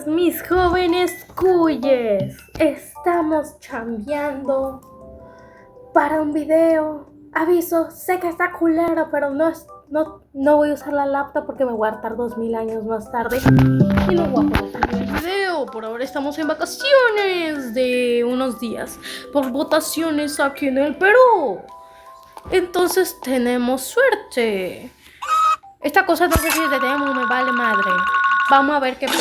días, mis jóvenes cuyes. Estamos chambeando para un video. Aviso, sé que está culero, pero no voy a usar la laptop porque me voy a hartar 2000 años más tarde. Y no voy a poder subir el video. Por ahora estamos en vacaciones de unos días por votaciones aquí en el Perú. Entonces tenemos suerte. Esta cosa no sé si es de demo, me vale madre. Vamos a ver qué pasa.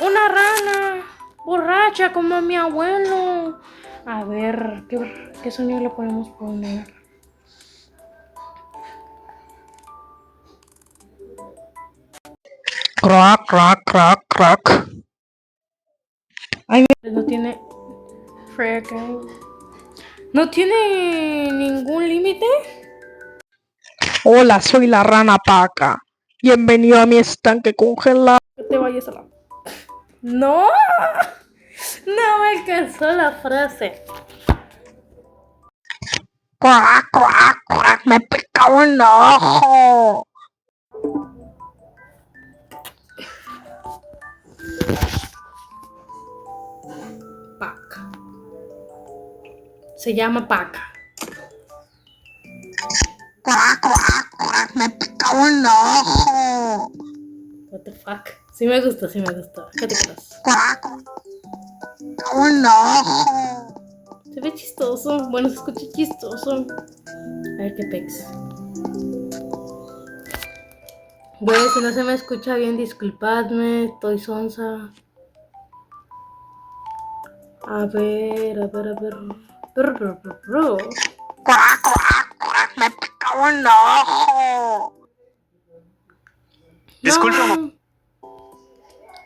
Una rana borracha como mi abuelo. A ver, ¿qué sonido le podemos poner? Crack, crack, crack, crack. Ay, no tiene... ¿No tiene ningún límite? Hola, soy la rana Paca. Bienvenido a mi estanque congelado. Que te vayas a la... ¡No! No me alcanzó la frase. Crack, crack, crack. Me pica un ojo. Paca. Se llama Paca. Crack, crack, crack. Me pica un ojo. What the fuck. Sí me gustó, sí me gustó. ¿Qué te crees? Crack, un ojo. Se ve chistoso. Bueno, se escucha chistoso. A ver qué pex. Güey, si no se me escucha bien, disculpadme. Estoy sonsa. A ver. Crack, crack, crack. Me pica un ojo. No.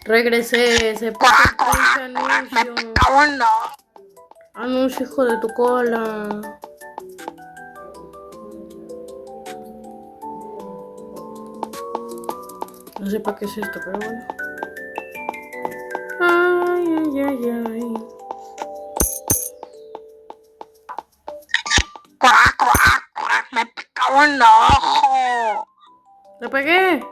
Regresé. Se puso el pinche anuncio. Un ojo. Anuncio, hijo de tu cola. No sé para qué es esto, pero bueno. Ay. Crack, crack, crack. Me pica un ojo. ¿Le pegué?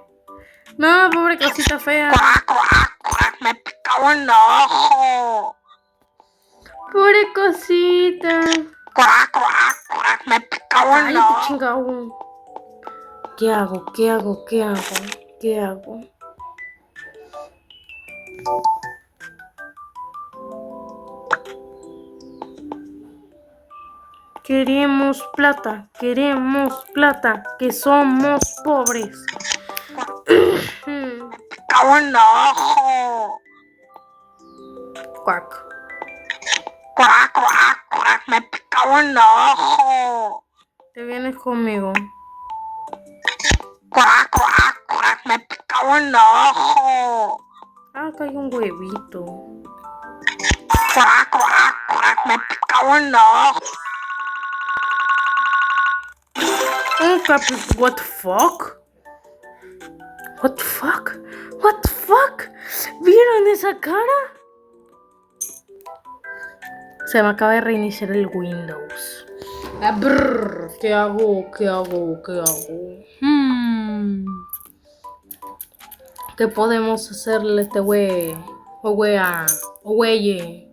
No, pobre cosita fea. Crack, crack, crack. Me pica un ojo. Pobre cosita. Crack, crack, crack. Me pica un Cállate, ojo. chingado. ¿Qué hago? Queremos plata, que somos pobres. Pica un ojo. Cuac. Crack, crack, crack. Me pica un ojo. Te vienes conmigo. Crack, crack, crack. Me pica un ojo. Ah, acá hay un huevito. Crack, crack, crack. Me pica un ojo. What the fuck? What the fuck? ¿Vieron esa cara? Se me acaba de reiniciar el Windows. ¿Qué hago? ¿Qué podemos hacerle a este güey? O güeye.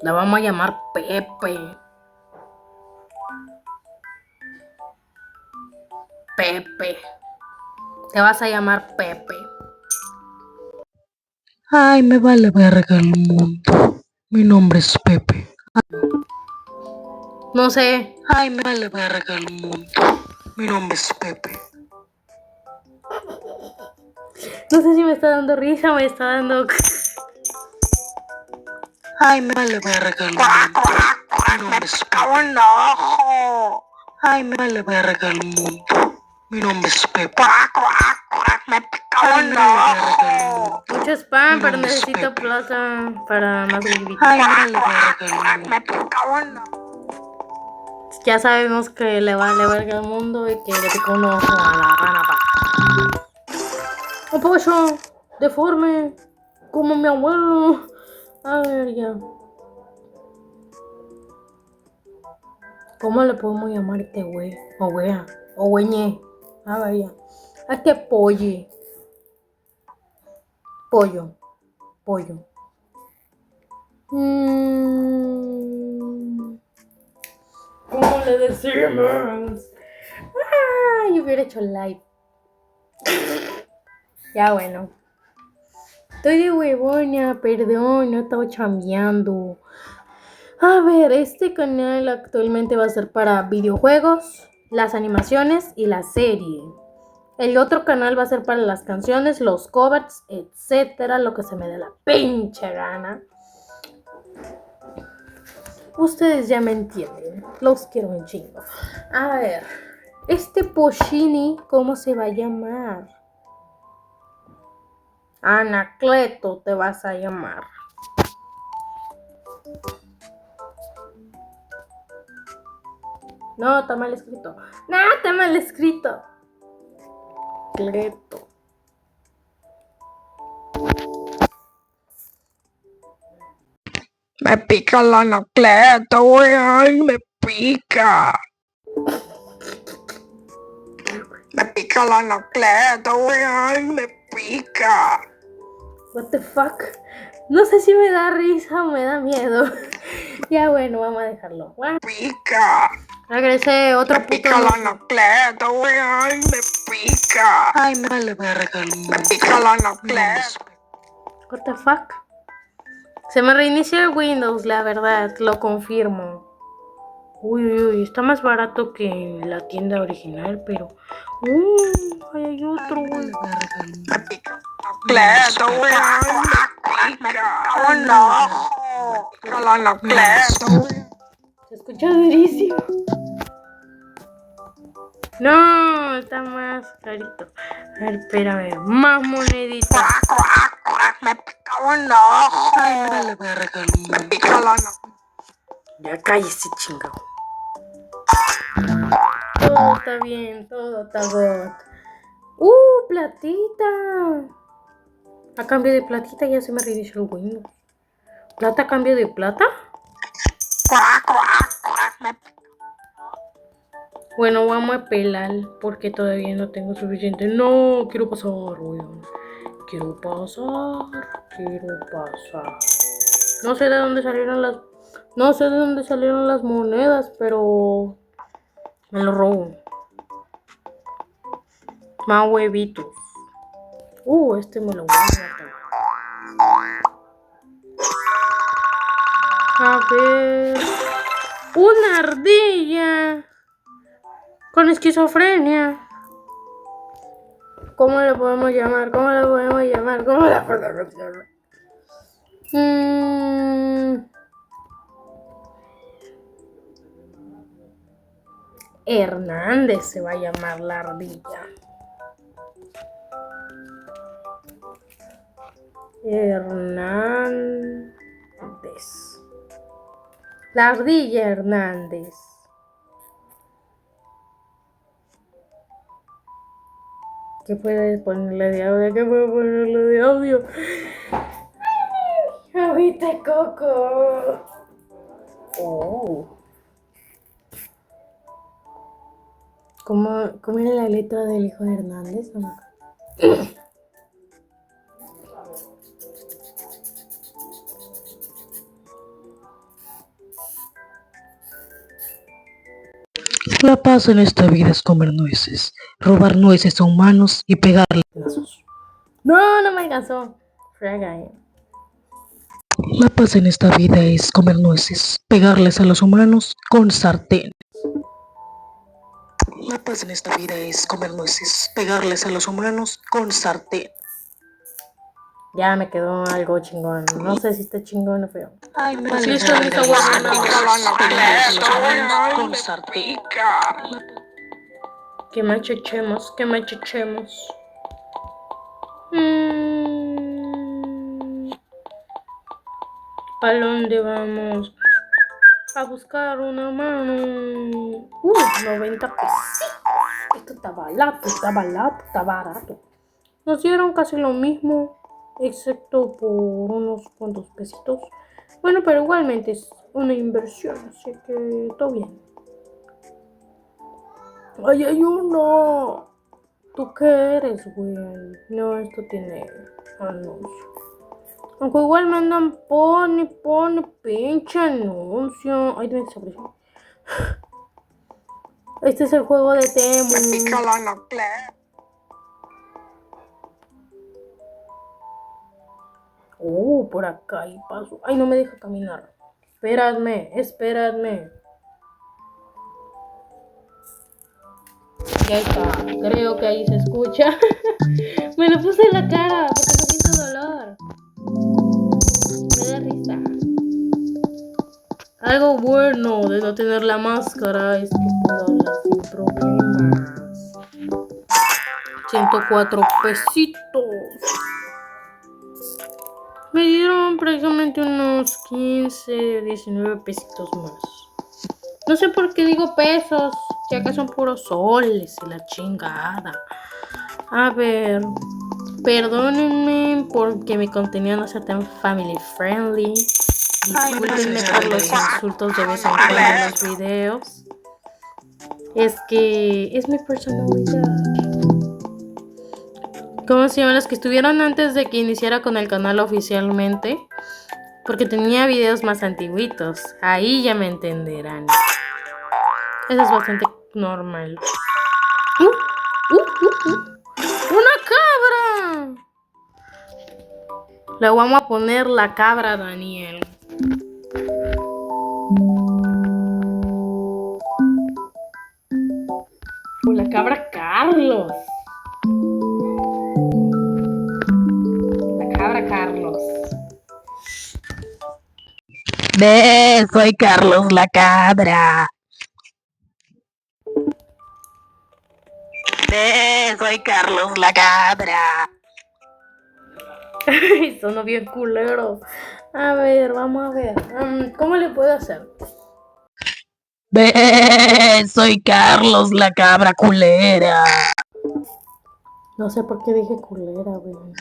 La vamos a llamar Pepe. Te vas a llamar Pepe. Ay, me vale verga el mundo. Mi nombre es Pepe. No sé. Ay, me vale verga el mundo. Mi nombre es Pepe. No sé si me está dando risa o me está dando... Ay, me vale verga el mundo. Mi nombre es Pepe. Ojo. Ay, me vale verga el mundo. Mi nombre es Pepe. Me pica un ojo. Mucho spam, pero necesito plata para más huevitos. Ay, me vale verga el mundo. Me pica un ojo. Ya sabemos que le vale verga al mundo y que le pica un ojo a la rana Paca. Un pollo deforme, como mi abuelo. A ver, ya. ¿Cómo le podemos llamar a este güey? O wea, o güeñe. A ver, ya. A este pollo. Pollo. ¿Cómo le decimos? Yo hubiera hecho live. Ya bueno. Estoy de huevona, perdón, no estaba chambeando. A ver, este canal actualmente va a ser para videojuegos, las animaciones y la serie. El otro canal va a ser para las canciones, los covers, etcétera, lo que se me dé la pinche gana. Ustedes ya me entienden. Los quiero un chingo. A ver, este Poshini, ¿cómo se va a llamar? Anacleto te vas a llamar. No, está mal escrito. No, está mal escrito. Cleto. Me pica la anacleto, güey. Ay, me pica. Me pica la anacleto, güey. Ay, me pica. What the fuck? No sé si me da risa o me da miedo. Ya bueno, vamos a dejarlo. Pica. Regresé otro Me pica la anacleto, güey. Ay, me pica. Ay, me vale verga. Me pica la anacleto. What the fuck? Se me reinició el Windows, la verdad, lo confirmo. Uy, está más barato que en la tienda original, pero... hay otro, güey. Me pica la anacleto, güey. Me pica la anacleto, güey. Se escucha durísimo. No, está más carito. A ver, espérame, más moneditas. Me pica un ojo. Ay, me vale verga. Me pica la anacleto. Ya cállese, chingado. Todo está bien, todo está good. Platita. A cambio de platita ya se me reinició el Windows. ¿Plata a cambio de plata? Bueno, vamos a pelar porque todavía no tengo suficiente. No, quiero pasar, weón. Quiero pasar. No sé de dónde salieron las monedas, pero me lo robo. Más huevitos. Este me lo voy a matar. A ver. Una ardilla. Con esquizofrenia. ¿Cómo le podemos llamar? Hernández se va a llamar la ardilla. Hernández. La ardilla Hernández. ¿Qué puedes ponerle de audio? ¡Agüita coco! ¿Cómo era la letra del hijo de Hernández? No me acuerdo. La paz en esta vida es comer nueces, robar nueces a humanos y pegarles. No me alcanzó. Frega. La paz en esta vida es comer nueces, pegarles a los humanos con sartén. La paz en esta vida es comer nueces, pegarles a los humanos con sartén. Ya me quedó algo chingón. No sé si está chingón o feo. Ay, me Así es con mis abuelos. con sartén. Que machechemos. ¿Para dónde vamos? A buscar una mano. 90 pesos. Esto está barato. Nos dieron casi lo mismo, excepto por unos cuantos pesitos. Bueno, pero igualmente es una inversión, así que todo bien. Ay, hay uno. ¿Tú qué eres, güey? No, esto tiene anuncio. Aunque igual me andan pone pinche anuncio. Ay, me desapareció. Este es el juego de Temu. Por acá y paso. Ay, no me deja caminar. Espéradme. Ya está. Creo que ahí se escucha. Me lo puse en la cara porque no siento dolor. Me da risa. Algo bueno de no tener la máscara es que puedo hablar sin problemas. 104 pesitos. Me dieron prácticamente unos 15, 19 pesitos más. No sé por qué digo pesos, ya que son puros soles y la chingada. A ver, perdónenme porque mi contenido no sea tan family friendly. Discúlpenme por los insultos de vez en cuando en los videos. Es que es mi personalidad. ¿Cómo se llaman los que estuvieron antes de que iniciara con el canal oficialmente? Porque tenía videos más antiguitos. Ahí ya me entenderán. Eso es bastante normal. ¡Una cabra! Le vamos a poner la cabra a Daniel. O la cabra Carlos. La cabra Carlos. Soy Carlos la cabra. Soy Carlos la cabra. Sonó bien culero. A ver, vamos a ver. ¿Cómo le puedo hacer? Soy Carlos la cabra culera. No sé por qué dije culera, güey.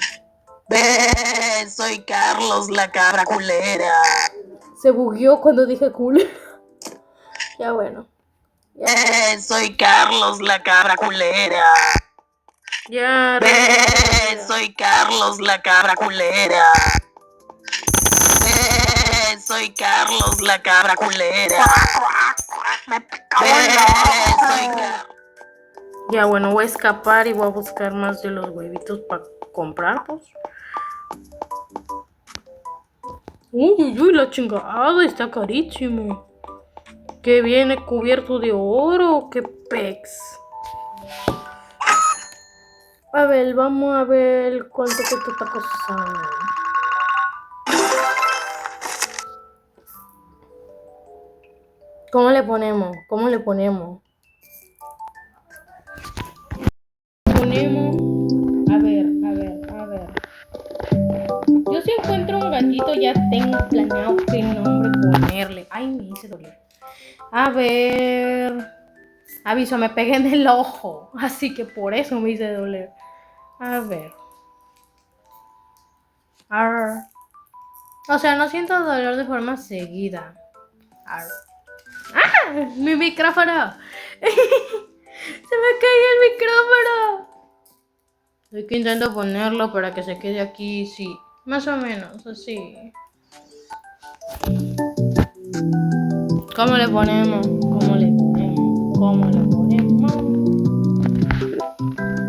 Soy Carlos la cabra culera. Se bugueó cuando dije culera. Ya bueno. Soy Carlos la cabra culera. Ya. Soy Carlos la cabra culera. Soy Carlos la cabra culera. Ya bueno, voy a escapar y voy a buscar más de los huevitos para comprarlos. Uy, la chingada está carísimo. Que viene cubierto de oro, que pex. A ver, vamos a ver cuánto que esto está costando. ¿Cómo le ponemos? A ver. Yo si encuentro un gatito ya tengo planeado qué nombre ponerle. Ay, me hice doler. A ver. Aviso, me pegué en el ojo. Así que por eso me hice doler. A ver. Arr. O sea, no siento dolor de forma seguida. Arr. ¡Ah! ¡Mi micrófono! ¡Se me cayó el micrófono! Estoy que intento ponerlo para que se quede aquí, sí. Más o menos, así. ¿Cómo le ponemos?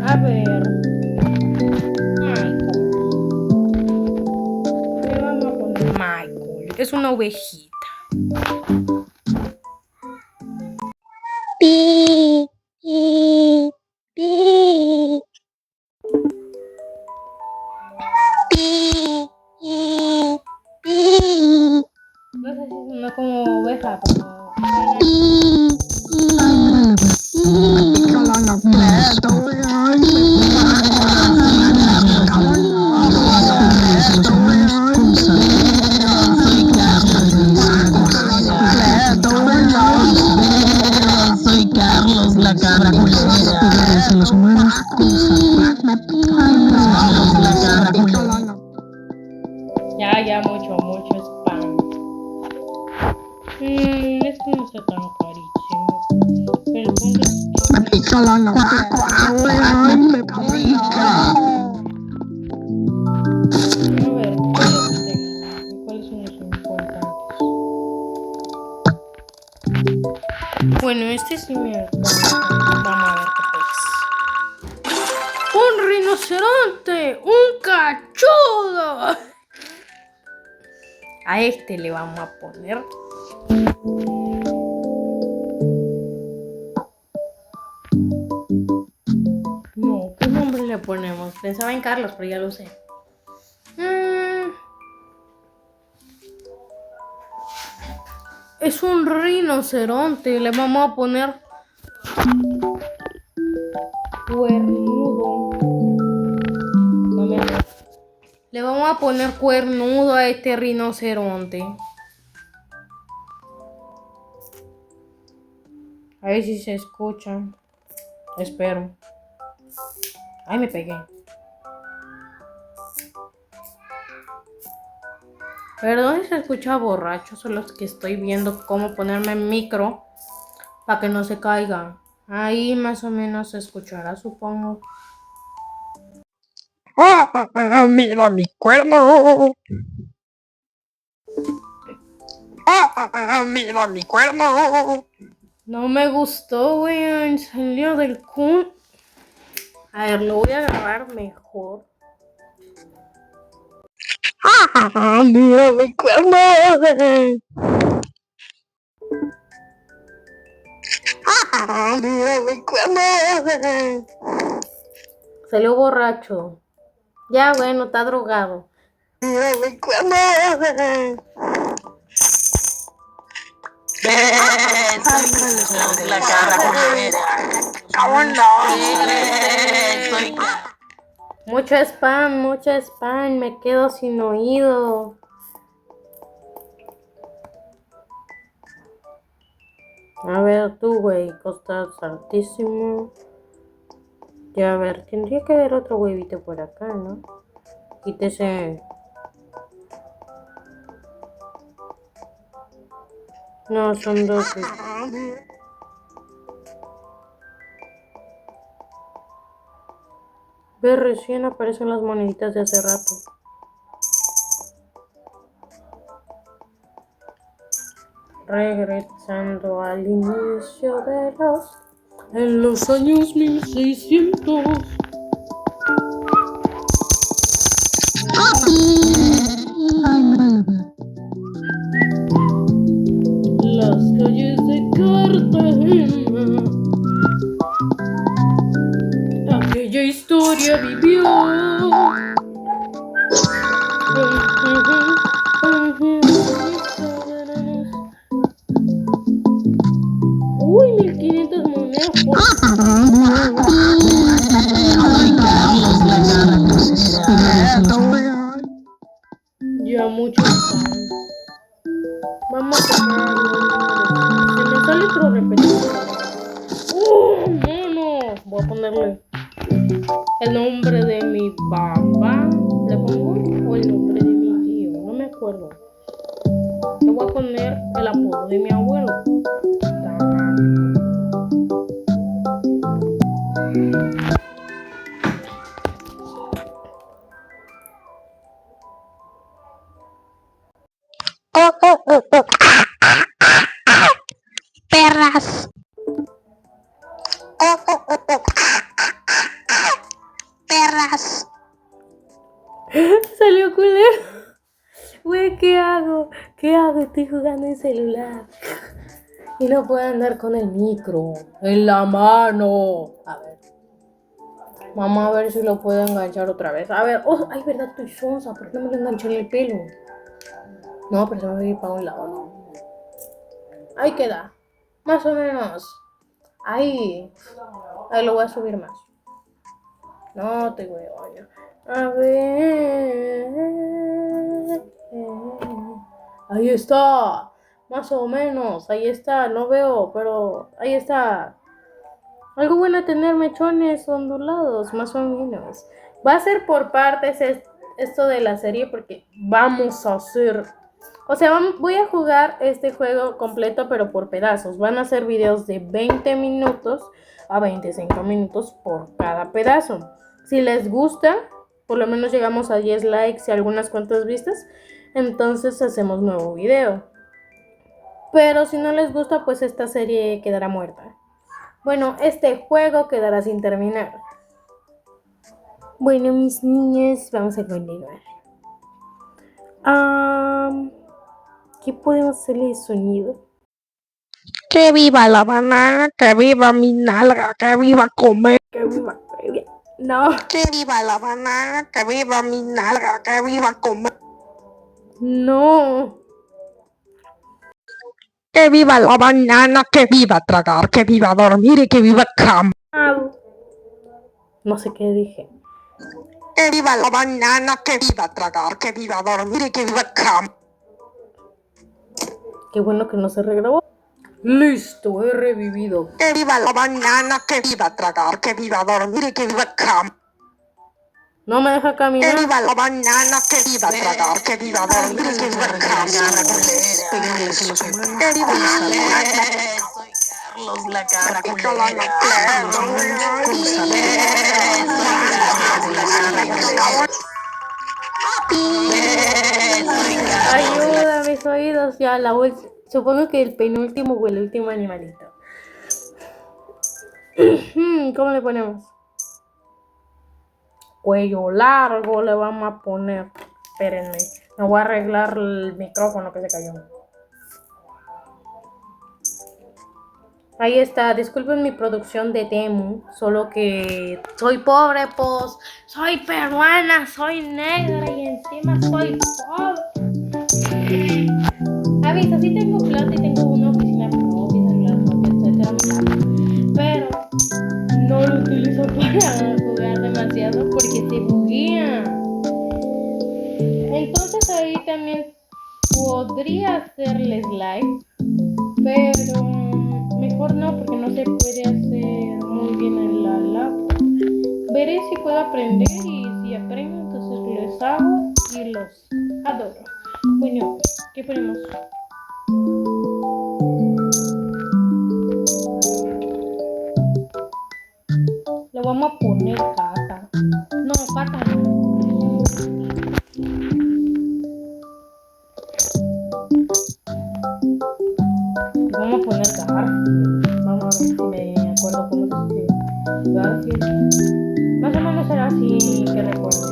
A ver. Michael. Le vamos a poner Michael. Es una ovejita. Pi, pi, pi. Pi, pi, pi. No sé si suena como oveja, pero... Soy Carlos la cabra culera. Los humanos Ya, mucho spam. Esto no está tan carísimo. Pero el punto es me pica la navaja. Me pica. Este sí me encanta. Vamos a ver qué pasa. ¡Un rinoceronte! ¡Un cachudo! A este le vamos a poner. No, ¿qué nombre le ponemos? Pensaba en Carlos, pero ya lo sé. Es un rinoceronte. Le vamos a poner cuernudo. No me hagas. Le vamos a poner cuernudo a este rinoceronte. A ver si se escucha. Espero. Ay, me pegué. Perdón si se escucha borracho. Son los que estoy viendo cómo ponerme el micro para que no se caiga. Ahí más o menos se escuchará, supongo. Mira mi cuerno. Mira mi cuerno. No me gustó, weón. Salió del culo. A ver, lo voy a grabar mejor. Mira mi cuerno. Mira mi cuerno. Salió borracho. Ya, bueno, está drogado. Mira mi cuerno. La cara Mucho spam. Me quedo sin oído. A ver, tú, güey, costas altísimo. Ya, a ver, tendría que haber otro huevito por acá, ¿no? Quítese. No, son dos. Ve, recién aparecen las moneditas de hace rato. Regresando al inicio de en los años 1600. Las calles de Cartagena. Aquella historia vivió. Uy, 1500 monedas por... Ya mucho están. Vamos a sacar. Se me sale otro repetidor. No. Voy a ponerle el nombre de mi papá. ¿Le pongo? O el nombre de mi tío. No me acuerdo. Le voy a poner el apodo de mi abuelo. Perras. Perras. Salió culero. Güey, ¿qué hago? Estoy jugando en celular. Y no puedo andar con el micro en la mano. A ver. Vamos a ver si lo puedo enganchar otra vez. A ver. Oh, ay, verdad, estoy sonsa. ¿Por qué no me lo enganché en el pelo? No, pero se me va a ir para un lado, ¿no? Ahí queda. Más o menos. Ahí lo voy a subir más. No te voy a... A ver. Ahí está. Más o menos. Ahí está. No veo, pero ahí está. Algo bueno tener mechones ondulados, más o menos. Va a ser por partes esto de la serie porque vamos a hacer... O sea, voy a jugar este juego completo pero por pedazos. Van a ser videos de 20 minutos a 25 minutos por cada pedazo. Si les gusta, por lo menos llegamos a 10 likes y algunas cuantas vistas, entonces hacemos nuevo video. Pero si no les gusta, pues esta serie quedará muerta. Bueno, este juego quedará sin terminar. Bueno, mis niñas, vamos a continuar. ¿Qué podemos hacerle de sonido? Que viva la banana, que viva mi nalga, que viva comer. Que viva. No. Que viva la banana, que viva mi nalga, que viva comer. No. Que viva la banana, que viva tragar, que viva dormir y que viva cam. No sé qué dije. Que viva la banana, que viva tragar, que viva dormir y que viva cam. Qué bueno que no se regrabó. Listo, he revivido. Que viva la banana, que viva tragar, que viva dormir y que viva cam. No me deja Que caminar. viva la banana, que viva tragar, que viva dormir y que viva cam. Que viva la Soy Carlos, la cara culera. Ayuda, mis oídos. Ya, supongo que el penúltimo o el último animalito. ¿Cómo le ponemos? Cuello largo le vamos a poner. Espérenme. Me voy a arreglar el micrófono que se cayó. Ahí está, disculpen mi producción de Temu, solo que soy pobre, pues, soy peruana, soy negra y encima soy pobre. Avisa, sí tengo plata y tengo una oficina propia, etcétera, pero no lo utilizo para jugar demasiado porque se buguea. Entonces ahí también podría hacerles live, pero mejor no, porque no se puede hacer muy bien en la laptop. Veré si puedo aprender y si aprendo, entonces les hago y los adoro. Bueno, ¿qué ponemos? Le vamos a poner Cata. No, Cata no. Vamos a poner Garfield. Vamos a ver si me acuerdo cómo se escribe. Garfield. Más o menos era así que recuerdo.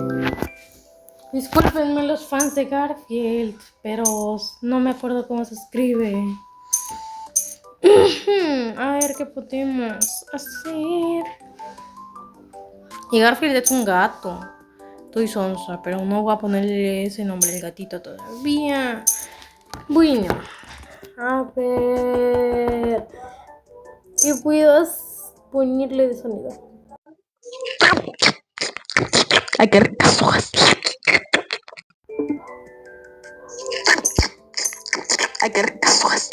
Discúlpenme los fans de Garfield, pero no me acuerdo cómo se escribe. A ver qué podemos hacer. Y Garfield es un gato. Estoy sonsa, pero no voy a ponerle ese nombre al gatito todavía. Bueno, a ver. ¿Qué puedo ponerle de sonido? Ay, qué ricas hojas. Ay, qué ricas hojas.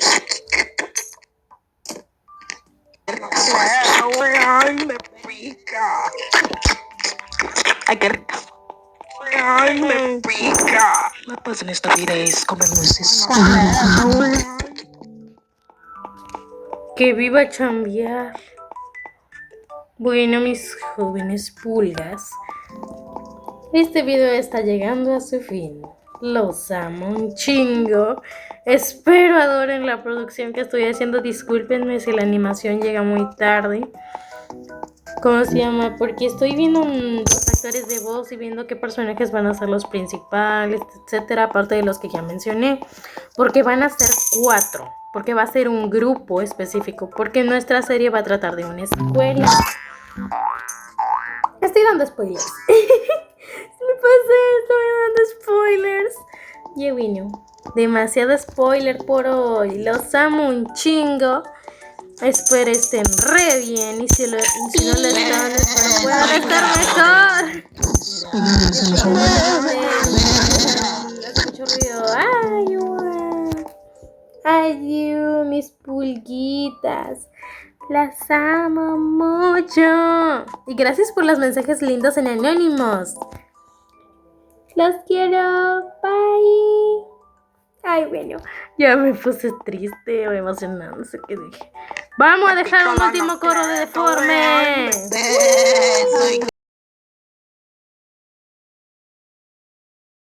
Ay, me pica. Ay, qué ricas. Ay, me pica. La paz en esta vida es comer nueces. Que viva chambear. Bueno, mis jóvenes pulgas, este video está llegando a su fin. Los amo un chingo. Espero adoren la producción que estoy haciendo. Discúlpenme si la animación llega muy tarde. ¿Cómo se llama? Porque estoy viendo los actores de voz y viendo qué personajes van a ser los principales, etcétera, aparte de los que ya mencioné. Porque van a ser 4. Porque va a ser un grupo específico. Porque nuestra serie va a tratar de una escuela. Estoy dando spoilers. Me pasé, estoy dando spoilers. Y bueno, demasiado spoiler por hoy. Los amo un chingo. Espero estén re bien. Y si no lo están, espero puedan estar mejor. Escucho ruido. Adiós, mis pulguitas. Las amo mucho. Y gracias por los mensajes lindos en Anónimos. Los quiero. Bye. Ay, bueno. Ya me puse triste o emocionada. No sé qué dije. Vamos a dejar un último coro de Deforme.